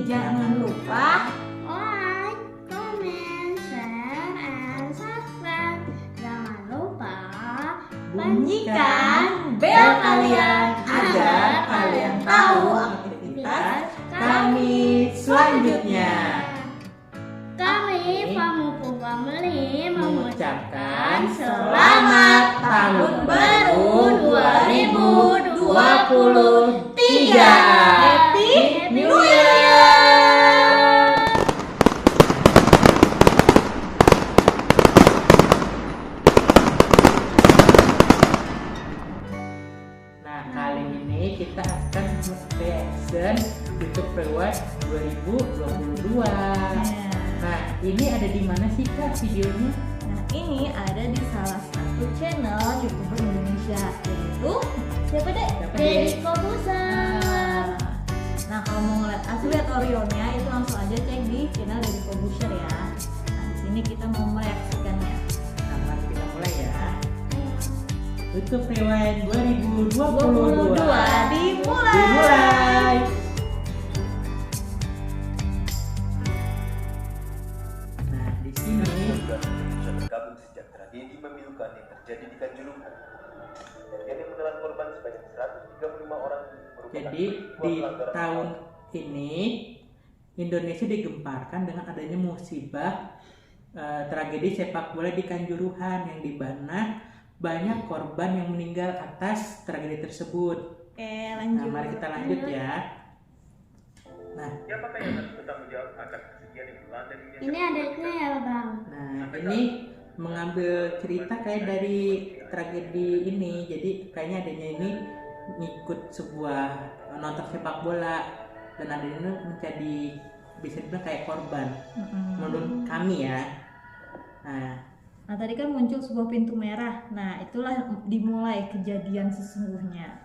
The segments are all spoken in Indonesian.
jangan lupa like, comment, share, and subscribe. Jangan lupa bunyikan bel kalian agar kalian tahu aktivitas kami selanjutnya. Kami Pamupu Family Mengucapkan selamat tahun baru 2023. Happy New Year. Nah, kali ini kita akan reaction YouTube Reward 2022. Nah, ini ada di mana sih Kak videonya? Nah, ini ada di salah satu channel YouTuber Indonesia, yaitu siapa deh? Deddy Kobuser. Nah, kalau mau ngeliat asli atau realnya itu langsung aja cek di channel Deddy Kobuser ya. Nah, di sini kita mau mereaksikannya. Nah, mari kita mulai ya. YouTube Rewind 2022 dimulai. Nah, di sini Indonesia bergabung sejak tragedi memilukan yang terjadi di Kanjuruhan. Kejadian yang menelan korban sebanyak 135 orang merupakan jadi di tahun ini Indonesia digemparkan dengan adanya musibah tragedi sepak bola di Kanjuruhan yang di mana banyak korban yang meninggal atas tragedi tersebut. Oke, Nah, lanjut. mari kita lanjut ya. Nah, Siapakah yang harus bertanggung jawab atas kejadian yang melanda dunia? Ini adiknya ya Bang. Nah, ini mengambil cerita kayak dari tragedi ini. Jadi kayaknya adanya ini ngikut sebuah nonton sepak bola dan adanya ini menjadi bisa dibilang kayak korban menurut kami ya. Nah, tadi kan muncul sebuah pintu merah. Nah, itulah dimulai kejadian sesungguhnya.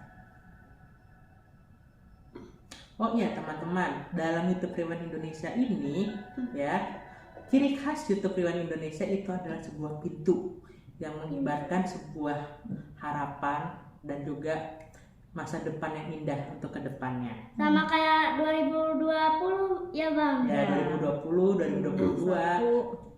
Oh iya teman-teman, dalam YouTube Rewind Indonesia ini ya, ciri khas YouTube Rewind Indonesia itu adalah sebuah pintu yang mengibarkan sebuah harapan dan juga masa depan yang indah untuk kedepannya. Sama kayak 2020 ya Bang. Ya 2020, 2022,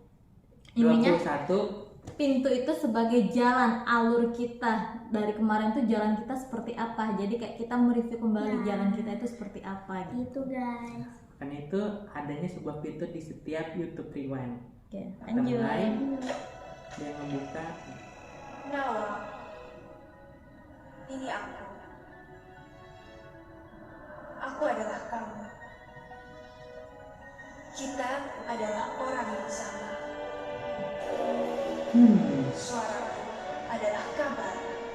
Ininya 2021. pintu itu sebagai jalan alur kita dari kemarin tuh jalan kita seperti apa, jadi kayak kita mereview kembali jalan kita itu seperti apa gitu. Gitu guys. Karena itu adanya sebuah pintu di setiap YouTube Rewind. Oke, Kita lanjut. mulai. Dia membuka. Nawa, ini aku. Aku adalah kamu. Kita adalah orang yang sama. Suaraku adalah kabar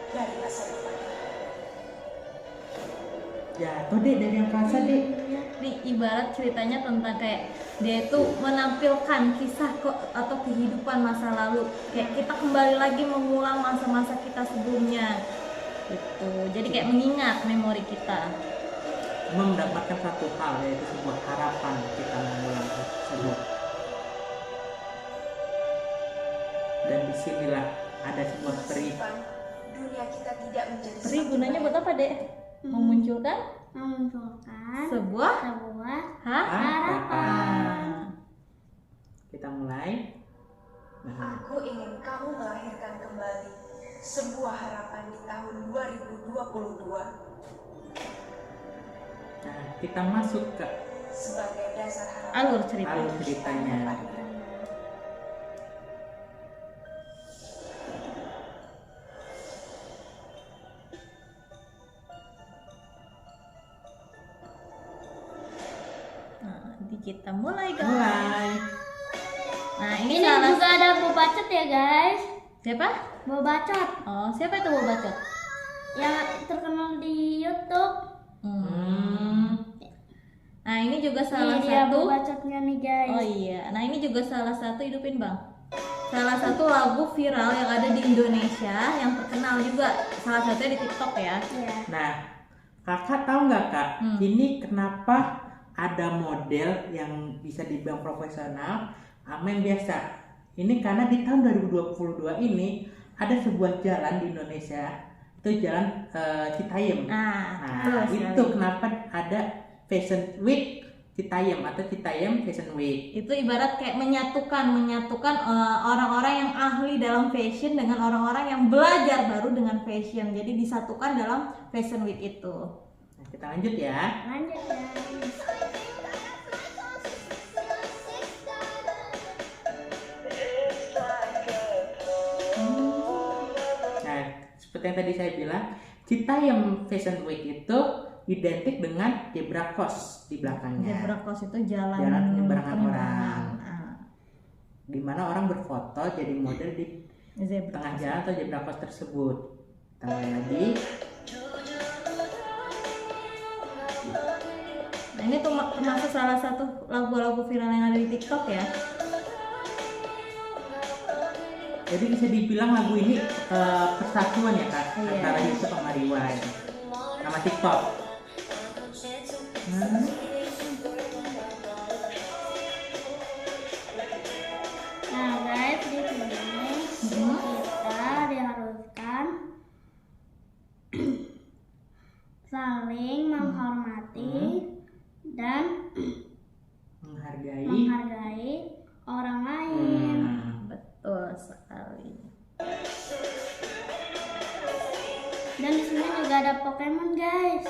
dari masa depan. Jatuh deh dari yang kerasa deh. Ini ibarat ceritanya tentang kayak dia itu menampilkan kisah atau kehidupan masa lalu, kayak kita kembali lagi mengulang masa-masa kita sebelumnya gitu. Jadi kayak mengingat memori kita. Mendapatkan satu hal, yaitu sebuah harapan kita mengulang tersebut. Dan disinilah ada sebuah peri. Simpan, dunia kita tidak menjadi Peri satu gunanya buat bayang. apa, Dek? Memunculkan Memunculkan sebuah sebuah harapan. Kita mulai. Nah, Aku ingin kamu melahirkan kembali sebuah harapan di tahun 2022 nah, kita masuk ke sebagai dasar harapan. Alur cerita. alur ceritanya. Nah, nanti kita mulai guys. Mulai. Nah, Ini ini salah juga ada Bu Bacot ya guys. siapa? Bu Bacot Oh, siapa itu Bu Bacot? yang terkenal di YouTube. Nah, ini juga salah Ini dia Bu satu. Bacotnya nih guys. Oh iya, nah ini juga salah satu, hidupin Bang. Salah satu lagu viral yang ada di Indonesia yang terkenal juga, salah satunya di TikTok ya. Iya. Nah, kakak tahu nggak kak, ini kenapa ada model yang bisa dibilang profesional sama yang biasa? Ini karena di tahun 2022 ini ada sebuah jalan di Indonesia, itu jalan Citayam. Nah, Nah, itu kenapa ada Fashion Week Citayam atau Citayam Fashion Week. Itu ibarat kayak menyatukan orang-orang yang ahli dalam fashion dengan orang-orang yang belajar baru dengan fashion. Jadi disatukan dalam Fashion Week itu. Nah, kita lanjut ya. Lanjut guys. Nah, seperti yang tadi saya bilang, Citayam Fashion Week itu identik dengan zebra cross di belakangnya. Zebra cross itu jalan penyeberangan orang. Ah, Di mana orang berfoto jadi model di zebra tengah cross. jalan atau zebra cross tersebut. Kita mulai lagi. Nah, ini tuh termasuk salah satu lagu-lagu viral yang ada di TikTok ya. Jadi bisa dibilang lagu ini persatuan ya Kak, Iya. antara YouTube sama Rewind sama TikTok. Nah guys, di sini kita diharuskan saling menghormati dan menghargai orang lain. Betul sekali. Dan di sini juga ada Pokemon guys.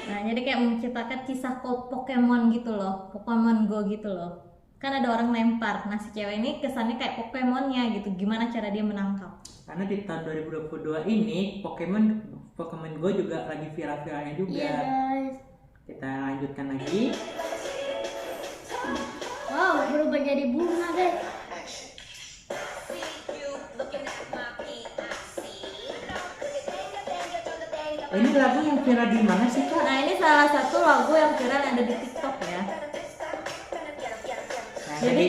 Nah, jadi kayak menciptakan kisah Pokemon gitu loh, Pokemon Go gitu loh. Kan ada orang lempar, nah si cewek ini kesannya kayak Pokemonnya gitu, gimana cara dia menangkap. Karena di tahun 2022 ini Pokemon Go juga lagi viral-viralnya juga. Iya guys. Kita lanjutkan lagi. Wow, berubah jadi bunga guys. Ini lagu yang viral di mana sih Kak? Nah, ini salah satu lagu yang viral yang ada di TikTok ya. Nah, Jadi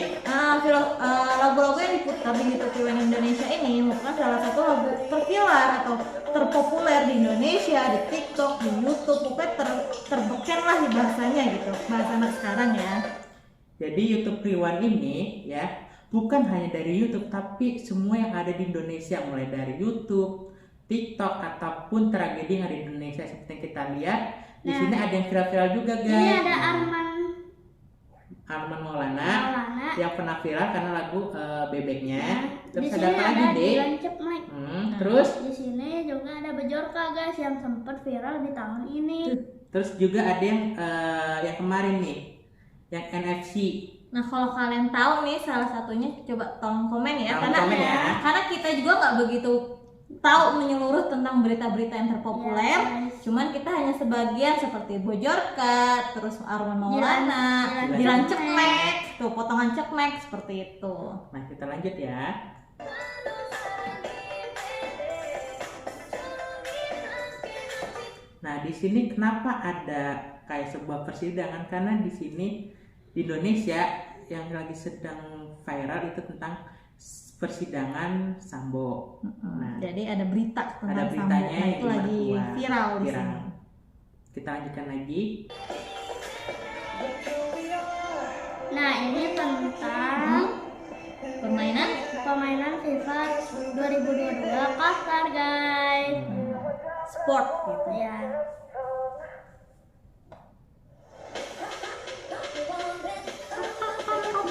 lagu-lagu yang diputar di YouTube Rewind Indonesia ini merupakan salah satu lagu terviral atau terpopuler di Indonesia, di TikTok, di YouTube, pokoknya terbeken lah di bahasanya gitu, bahasa anak sekarang ya. jadi YouTube Rewind ini ya bukan hanya dari YouTube tapi semua yang ada di Indonesia, mulai dari YouTube, TikTok ataupun tragedi yang ada di Indonesia seperti yang kita lihat. Di Nah. sini ada yang viral-viral juga guys. Ini ada Arman Maulana Maulana. yang pernah viral karena lagu bebeknya. Di Terus sini ada apa lagi ada deh? Dilan Cepmek. Terus Di sini juga ada Bejorka guys yang sempat viral di tahun ini. terus juga ada yang kemarin nih, yang NFC. Nah, kalau kalian tahu nih salah satunya, coba tolong komen ya, Tolong komen ya. karena kita juga nggak begitu tahu menyeluruh tentang berita-berita yang terpopuler. Yes. Cuman kita hanya sebagian seperti Bojorka, terus Arman Maulana, Dilan Dilan Cepmek. Cepmek, tuh potongan Cepmek seperti itu. Nah, kita lanjut ya. Nah, di sini kenapa ada kayak sebuah persidangan? Karena di sini di Indonesia yang lagi sedang viral itu tentang persidangan Sambo. Nah, Jadi ada berita tentang ada Sambo, beritanya nah, yang itu lagi dibuat viral di viral. sini. Kita lanjutkan lagi. Nah, ini tentang Permainan permainan FIFA 2022 Qatar guys. sport gitu. Ya.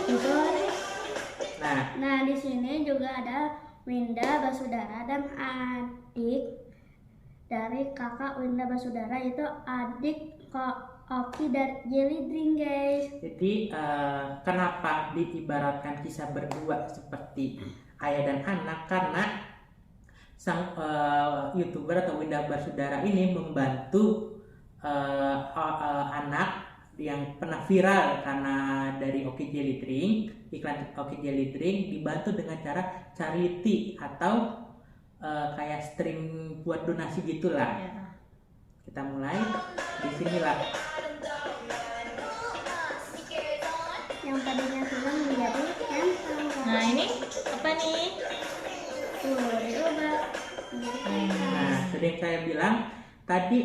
Gitu. Nah, di sini juga ada Winda Basudara dan adik dari kakak Winda Basudara, itu adik Oki dari Jelly Drink guys. Jadi kenapa diibaratkan kisah berdua seperti ayah dan anak? Karena sang YouTuber atau Winda Basudara ini membantu anak yang pernah viral karena dari Oki Jelly Drink, iklan Oki Jelly Drink, dibantu dengan cara charity atau kayak string buat donasi gitulah. Ya. Kita mulai di sinilah. Yang tadinya film menjadi cancel. Nah, ini apa nih? Tuh, diubah menjadi cancel. Nah, tadi yang saya bilang tadi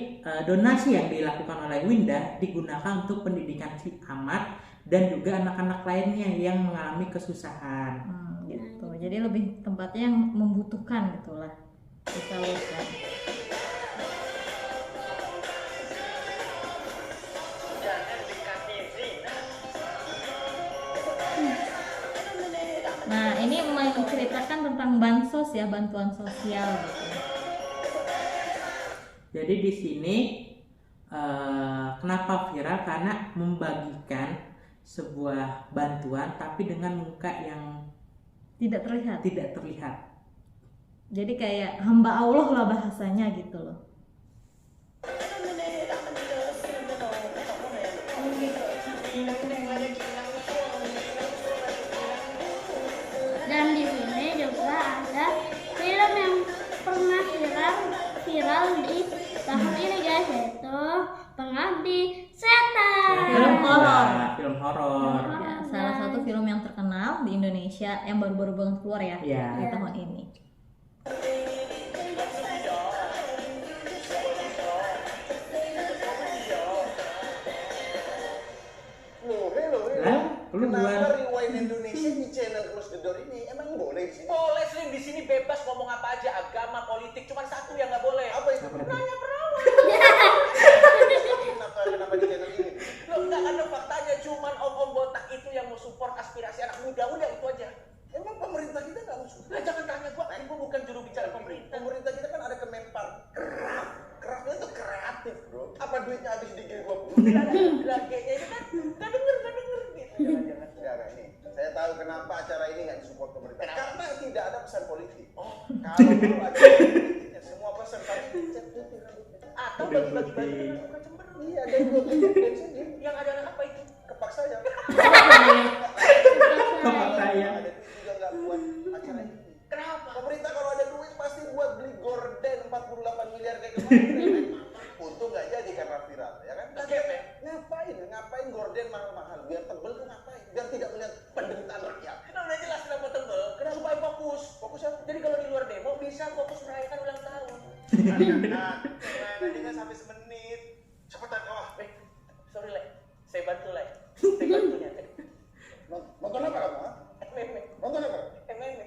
donasi yang dilakukan oleh Winda digunakan untuk pendidikan si Ahmad dan juga anak-anak lainnya yang mengalami kesusahan. Gitu. Jadi lebih tempatnya yang membutuhkan gitulah disalurkan. tentang bansos ya, bantuan sosial gitu. Jadi di sini kenapa viral? Karena membagikan sebuah bantuan tapi dengan muka yang Tidak terlihat. tidak terlihat. Jadi kayak hamba Allah lah bahasanya gitu loh. Dan di sini juga ada film yang pernah viral di tahun ini guys, yaitu Pengabdi Setan. Film horor. Film horor. Ya, salah satu film yang terkenal di Indonesia yang baru-baru banget keluar ya Iya. di tahun ini. Lah, lu Kenapa buat Rewind Indonesia di channel Close the Door ini emang boleh sih? Boleh Slim, di sini bebas ngomong apa aja, agama, politik, cuma satu yang nggak boleh. Apa itu? apa itu? Kenapa di channel ini? Loh, nggak ada faktanya, cuman om-om botak itu yang mau support aspirasi anak muda, udah itu aja. Emang pemerintah kita nggak musuh? Nah, jangan tanya gua bukan juru bicara pemerintah. Pemerintah kita kan ada Kemenpar. Kerapnya itu kreatif bro. Apa duitnya habis di G20? Lagi-nya itu kan nggak denger gitu. Jangan-jangan. Enggak nih. Saya tahu kenapa acara ini nggak disupport pemerintah. Kenapa? Karena tidak ada pesan politik. Oh, kalau mau ada politiknya, semua pesan tapi cek putih rambutnya. Atau bagi-bagi baju dengan muka cemberut. Iya, dan gue bikin sendiri. Yang ada anak apa itu? Kepak saya. Kepak saya. Ada duit juga nggak buat acara ini. Kenapa? Pemerintah kalau ada duit pasti buat beli gorden 48 miliar kayak kemarin. Untung nggak jadi karena viral, ya kan? Nggak gepeng. Ngapain gorden mahal-mahal? Biar tebel tuh ngapain? Biar tidak melihat penderitaan rakyat. Nah, udah jelas kenapa tebel. Kenapa supaya fokus? Fokus apa? Jadi kalau di luar demo bisa fokus merayakan ulang tahun. Mana juga sampai semenit. Cepetan, Sorry Le, saya bantu Le. Saya bantu nyata. Nonton apa kamu? Meme. Nonton apa? Meme.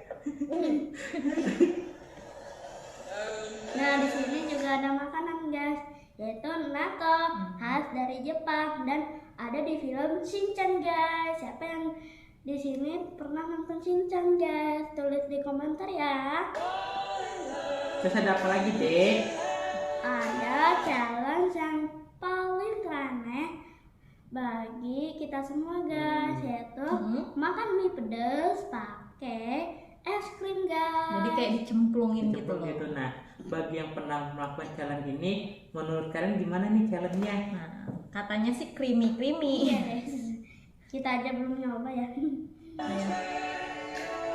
Nah, di sini juga ada makanan guys, yaitu natto khas dari Jepang dan ada di film Shinchan guys. Siapa yang di sini pernah nonton Shinchan guys? Tulis di komentar ya. Terus ada apa lagi, Dek? Ada challenge yang paling aneh bagi kita semua guys, yaitu makan mie pedas pakai es krim guys. Jadi kayak dicemplungin gitu Cepet loh. gitu. Nah, bagi yang pernah melakukan challenge ini, menurut kalian gimana nih challenge-nya? Nah, katanya sih creamy. Yes. Kita aja belum nyoba ya.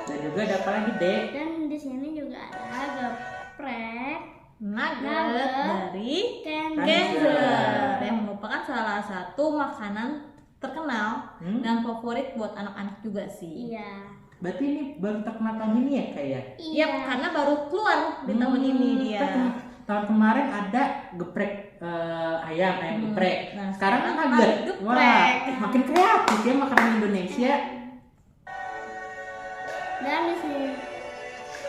Dan juga ada apa lagi, Dek? Dan di sini juga ada geprek Nugget dari Kenzo. Kenzer yang merupakan salah satu makanan terkenal dan favorit buat anak-anak juga sih. Iya. Berarti ini baru terkenal tahun ini ya, kayak? Iya, karena baru keluar di tahun ini dia. Tahun kemarin ada geprek ayam geprek. Nah, sekarang kan sekarang nugget. geprek. Wah, makin kreatif ya makanan Indonesia.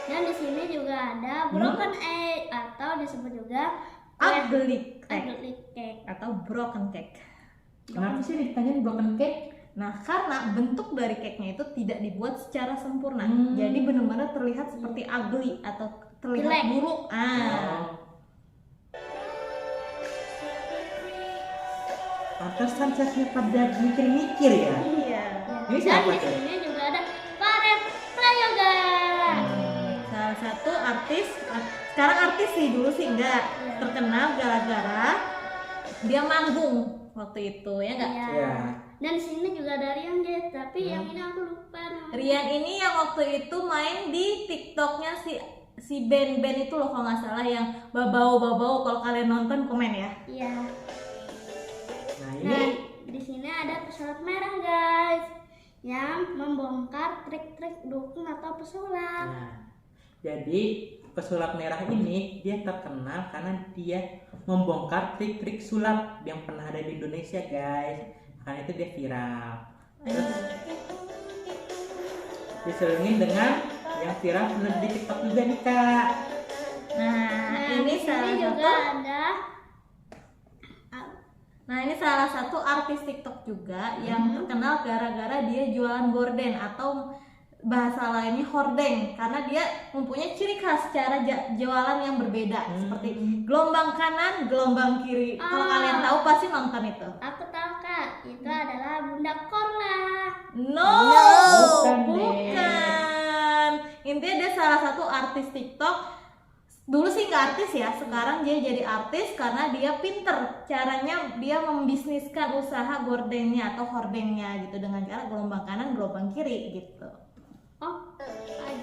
Dan di sini juga ada broken egg atau disebut juga Ugly cake ugly cake. atau broken cake. Kenapa sih ditanyain broken cake? Nah, karena bentuk dari cake-nya itu tidak dibuat secara sempurna. Jadi benar-benar terlihat seperti ugly atau terlihat Jelek. buruk. Pantesan chefnya pada mikir-mikir ya. Iya. Ini Dan siapa di tuh? sini juga ada Faret Prayoga. Salah satu artis, sekarang artis sih, dulu sih enggak terkenal gara-gara dia manggung waktu itu, ya enggak? Iya. Iya. Dan di sini juga ada Rian guys, tapi yang ini aku lupa namanya. Rian ini yang waktu itu main di TikToknya si band-band itu loh kalau nggak salah, yang babau-babau. Kalau kalian nonton komen ya. Iya. Nah, Nah, ini di sini ada pesulap merah guys, yang membongkar trik-trik dukun atau pesulap. Nah, jadi pesulap merah ini dia terkenal karena dia membongkar trik-trik sulap yang pernah ada di Indonesia, guys. Makanya itu dia viral. Terus diselingin dengan yang viral di TikTok juga nih, Kak. Nah, Nah, ini di sini juga ada ini salah satu artis TikTok juga yang terkenal gara-gara dia jualan gorden atau bahasa lainnya hordeng, karena dia mempunyai ciri khas cara jualan yang berbeda, seperti gelombang kanan, gelombang kiri. Kalau kalian tahu pasti nonton itu. Aku tahu Kak, itu adalah Bunda Korla. No, bukan, bukan. Intinya dia salah satu artis TikTok. Dulu sih nggak artis ya, sekarang dia jadi artis karena dia pinter caranya dia membisniskan usaha gordengnya atau hordengnya gitu dengan cara gelombang kanan, gelombang kiri gitu. Oh, Kak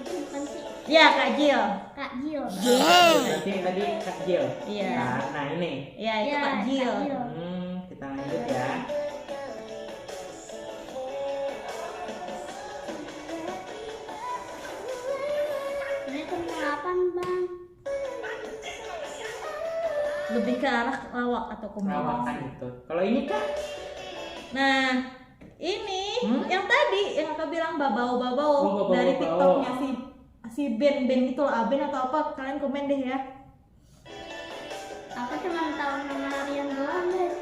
Jill bukan sih? Ya, Kak Jill. Kak Jill. Berarti yang tadi Kak Jill. Iya. Nah ini. Ya, itu Ya, Kak Jill. Kak Jill. Kita lanjut ya. Ini tentang apa Bang? Lebih ke arah lawak atau komedi. Lawakan itu. Kalau ini Kak, Nah, ini yang tadi yang Kakak bilang babau Oh, babau-babau. dari TikToknya si Ben itu loh, Aben atau apa, kalian komen deh ya. Aku cuma tahu nama Rian doang guys.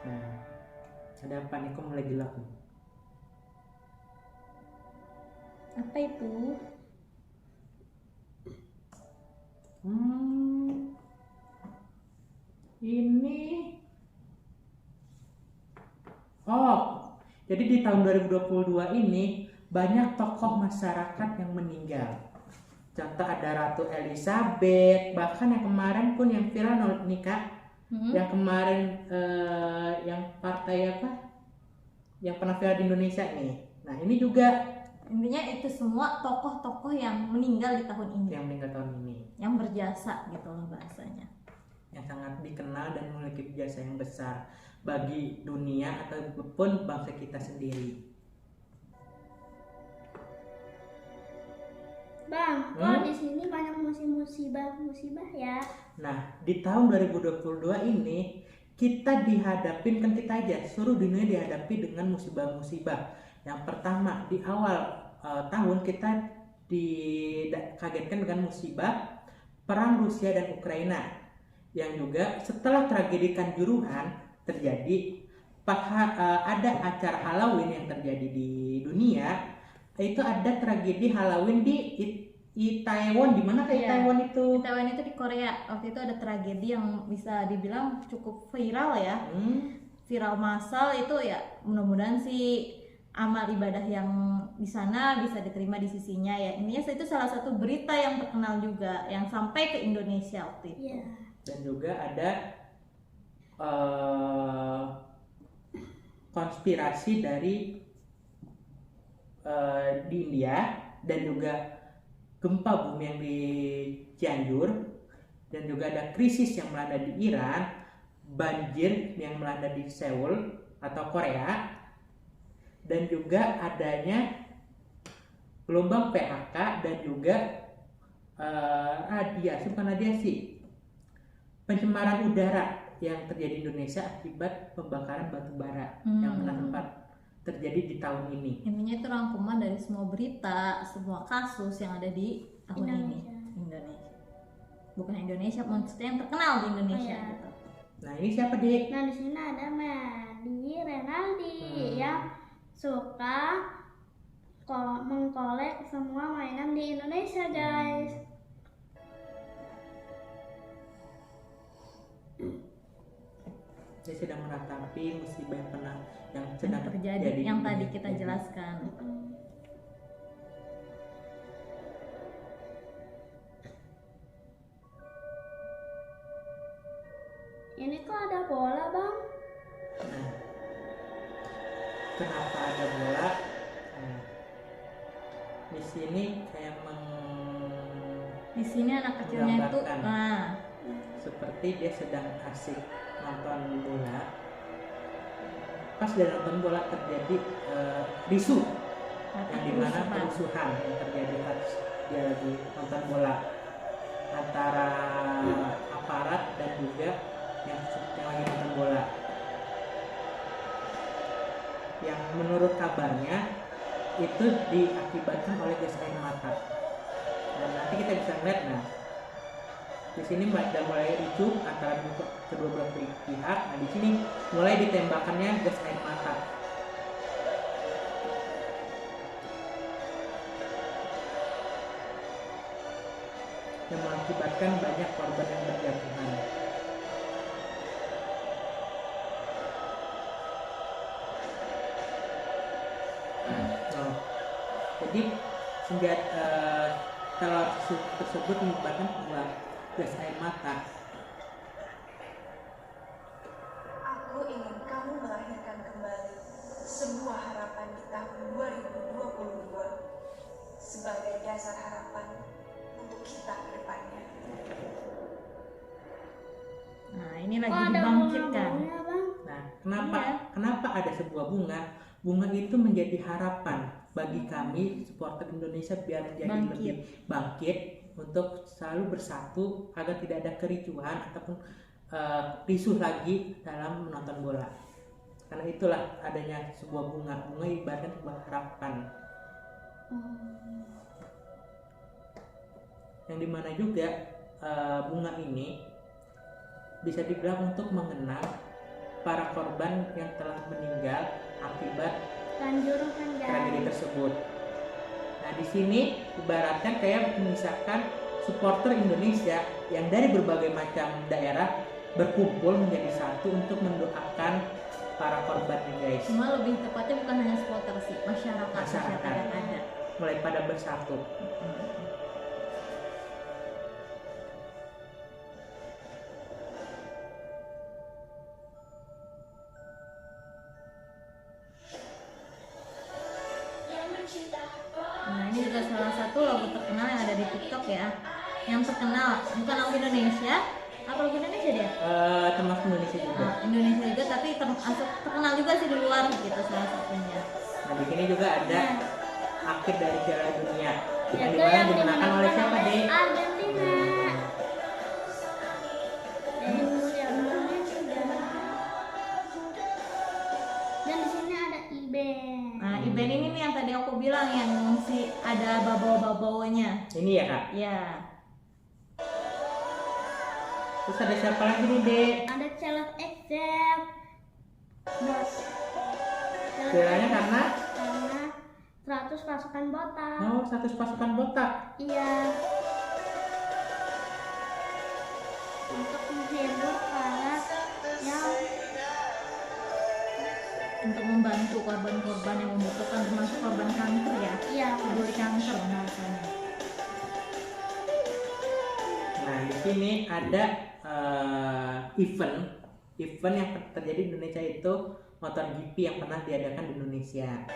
nah ada apa nih? Kok mulai gelap nih? Apa itu? Ini. Oh, jadi di tahun 2022 ini banyak tokoh masyarakat yang meninggal. Contoh ada Ratu Elizabeth, bahkan yang kemarin pun yang viral nih Kak, yang kemarin yang partai apa? Yang pernah viral di Indonesia nih. Nah ini juga Intinya itu semua tokoh-tokoh yang meninggal di tahun ini, yang meninggal tahun ini, yang berjasa gitu loh bahasanya. yang sangat dikenal dan memiliki jasa yang besar bagi dunia ataupun bangsa kita sendiri. Bang, kok di sini banyak musibah ya? Nah, di tahun 2022 ini kita dihadapin, kan kita aja seluruh dunia dihadapi dengan musibah-musibah. Yang pertama, di awal tahun kita dikagetkan dengan musibah perang Rusia dan Ukraina, yang juga setelah tragedi Kanjuruhan terjadi, ada acara Halloween yang terjadi di dunia. Itu ada tragedi Halloween di Itaewon. Di mana kayak Taiwan itu? Taiwan itu di Korea. Waktu itu ada tragedi yang bisa dibilang cukup viral ya. Viral massal itu ya, mudah-mudahan sih amal ibadah yang di sana bisa diterima di sisinya ya. Intinya itu salah satu berita yang terkenal juga yang sampai ke Indonesia waktu itu. Iya. Dan juga ada konspirasi dari di India, dan juga gempa bumi yang di Cianjur, dan juga ada krisis yang melanda di Iran, banjir yang melanda di Seoul atau Korea, dan juga adanya gelombang PHK dan juga radiasi, pencemaran udara yang terjadi di Indonesia akibat pembakaran batu bara yang pernah sempat terjadi di tahun ini. Intinya itu rangkuman dari semua berita, semua kasus yang ada di tahun ini. Indonesia. Bukan Indonesia, maksudnya yang terkenal di Indonesia gitu. Nah, ini siapa, Dik? Nah, di sini ada Medi Renaldi yang suka mengkolek semua mainan di Indonesia, guys. Dia sedang meratapi musibah yang sedang terjadi yang di tadi dunia. kita jelaskan. Ini kok ada bola, Bang? Nah, kenapa ada bola? Nah, di sini kayak Di sini anak kecilnya itu menggambarkan. Seperti dia sedang asik nonton bola. Pas dia nonton bola terjadi risu, yang dimana kerusuhan yang terjadi pas dia lagi nonton bola antara aparat dan juga yang lagi nonton bola. Yang menurut kabarnya itu diakibatkan oleh gas air mata. Dan nanti kita bisa melihat, nah di sini sudah mulai ricuh antara kedua belah pihak. Nah di sini mulai ditembakkannya gas air mata. yang mengakibatkan banyak korban yang berjatuhan. Nah, jadi senjata tersebut menyebabkan gas air mata. Aku ingin kamu melahirkan kembali sebuah harapan di tahun 2022 sebagai dasar harapan untuk kita ke depannya. Nah, ini lagi Kok ada dibangkitkan. bunga-bunganya, Bang? Nah, kenapa Iya. kenapa ada sebuah bunga? Bunga itu menjadi harapan bagi kami supporter Indonesia biar menjadi Bangkit. lebih bangkit untuk selalu bersatu agar tidak ada kericuhan ataupun risuh lagi dalam menonton bola. Karena itulah adanya sebuah bunga. Bunga ibaratkan sebuah harapan. Yang dimana juga bunga ini bisa dibilang untuk mengenang para korban yang telah meninggal akibat Kanjuruhan tragedi guys. tersebut. Nah, di sini ibaratkan kayak memisahkan supporter Indonesia yang dari berbagai macam daerah berkumpul menjadi satu untuk mendoakan para korbannya, guys. Cuma lebih tepatnya bukan hanya supporter sih, masyarakat yang ada. Mulai pada bersatu. Nah, ini juga salah satu lagu terkenal yang ada di TikTok ya. Yang terkenal bukan lagu Indonesia, apa lagu Indonesia dia? Termasuk Indonesia juga. Nah, Indonesia juga, tapi termasuk terkenal juga sih di luar gitu salah satunya. Nah, di sini juga ada akhir dari Piala Dunia yang Itu dimana yang dimenangkan oleh siapa, oleh Dek? Argentina. Dan di sini ada Iben. Nah, event ini nih yang tadi aku bilang yang si ada babau-babaunya. Ini ya, Kak. Ya. Terus ada siapa lagi nih, Dek? Ada Celeb Excel. Pialanya karena 100 pasukan botak. 100 pasukan botak. Iya. Untuk menghibur para yang Untuk membantu korban-korban yang membutuhkan, termasuk korban kanker ya. iya Peduli kanker bahasanya. Nah, di sini ada event yang terjadi di Indonesia itu MotoGP yang pernah diadakan di Indonesia.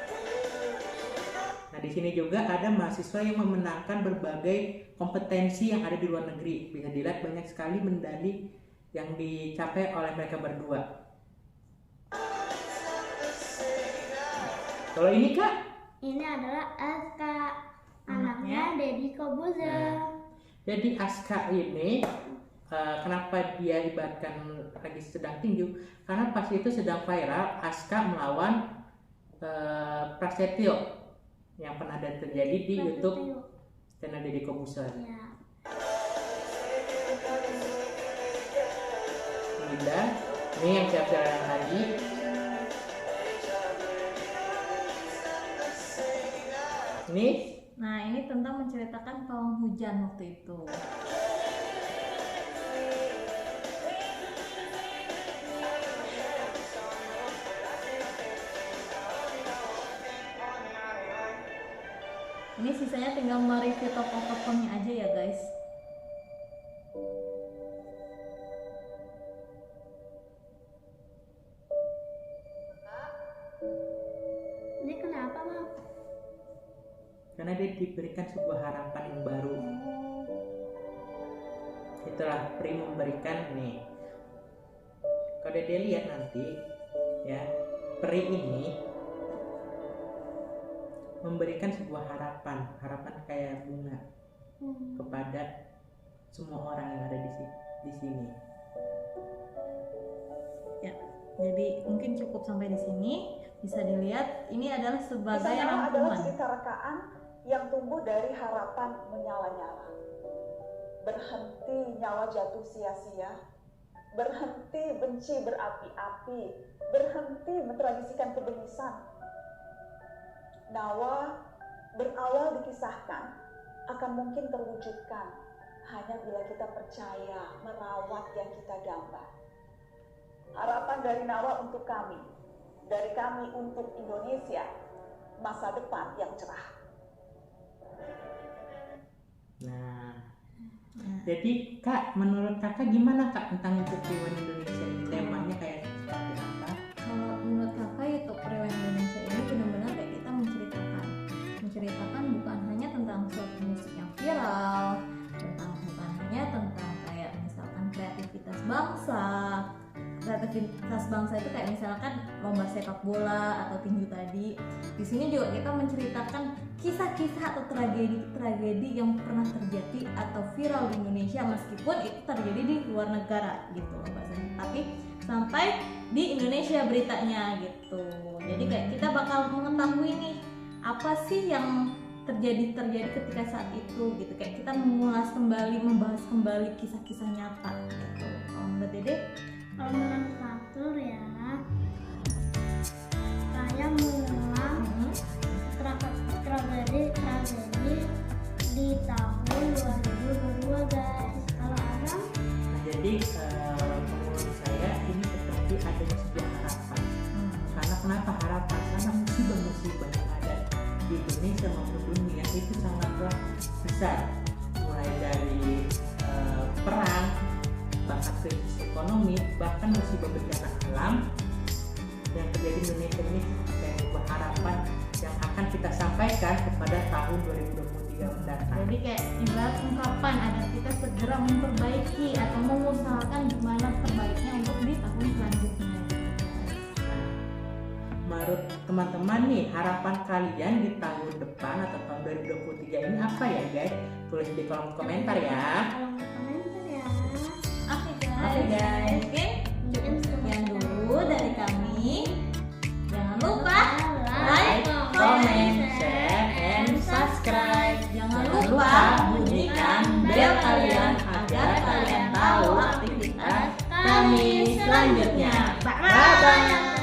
Nah, di sini juga ada mahasiswa yang memenangkan berbagai kompetensi yang ada di luar negeri. Bisa dilihat banyak sekali medali yang dicapai oleh mereka berdua. Kalau ini, Kak, ini adalah Aska, anaknya Deddy Kobuzer. jadi Aska ini kenapa dia ibaratkan lagi sedang tinju? Karena pas itu sedang viral Aska melawan Prasetyo yang pernah terjadi di YouTube channel Deddy Kobuzer. Ya. Linda, ini yang siap jalan lagi. Ini Nah, ini tentang menceritakan pawang hujan waktu itu. Ini sisanya tinggal mereview tokoh-tokohnya aja ya guys. Ini kenapa, Bang? karena dia diberikan sebuah harapan yang baru. Itulah Pri memberikan nih. Kalau dia lihat nanti, ya, Pri ini memberikan sebuah harapan kayak bunga kepada semua orang yang ada di sini. Ya, jadi mungkin cukup sampai di sini. Bisa dilihat ini adalah sebagai Kisah Nyala adalah rangkuman. cerita rekaan yang tumbuh dari harapan menyala-nyala. Berhenti nyawa jatuh sia-sia, berhenti benci berapi-api, berhenti mentradisikan kebenisan. Nawa berawal dikisahkan akan mungkin terwujudkan hanya bila kita percaya merawat yang kita gambar. Harapan dari Nawa untuk kami, dari kami untuk Indonesia, masa depan yang cerah. Nah, jadi Kak, menurut Kakak gimana Kak tentang YouTube Rewind Indonesia ini? Temanya kayak seperti apa? Kalau menurut kakak YouTube Rewind Indonesia ini benar-benar kayak kita menceritakan bukan hanya tentang suatu musik yang viral, bukan hanya tentang kayak misalkan kreativitas bangsa itu kayak misalkan lomba sepak bola atau tinju tadi. Di sini juga kita menceritakan kisah-kisah atau tragedi yang pernah terjadi atau viral di Indonesia, meskipun itu terjadi di luar negara gitu loh bahasanya, tapi sampai di Indonesia beritanya gitu. Jadi kayak kita bakal mengetahui nih apa sih yang terjadi ketika saat itu gitu, kayak kita membahas kembali kisah-kisah nyata gitu. Kalau menurut Dede? Kalau menurut Fatur ya, saya mengulang tragedi di tahun 2022 guys. Kalau Adam? Nah, jadi menurut saya ini seperti adanya sebuah harapan. Karena kenapa harapan? Karena musibah-musibah yang ada di Indonesia maupun dunia itu sangatlah besar. Mulai dari perang, bahkan krisis ekonomi, bahkan musibah bencana alam yang terjadi di Indonesia ini sebagai sebuah harapan yang akan kita sampaikan kepada tahun 2023 mendatang. Jadi kayak ibarat ungkapan agar kita segera memperbaiki atau mengusahakan gimana terbaiknya untuk di tahun selanjutnya. Menurut teman-teman nih, harapan kalian di tahun depan atau tahun 2023 ini apa ya guys? Tulis di kolom komentar ya. Oke guys, Mungkin sekian dulu dari kami. Jangan lupa like, comment, share, and subscribe. Jangan lupa bunyikan bel kalian agar kalian tahu aktivitas kami selanjutnya. Bye bye.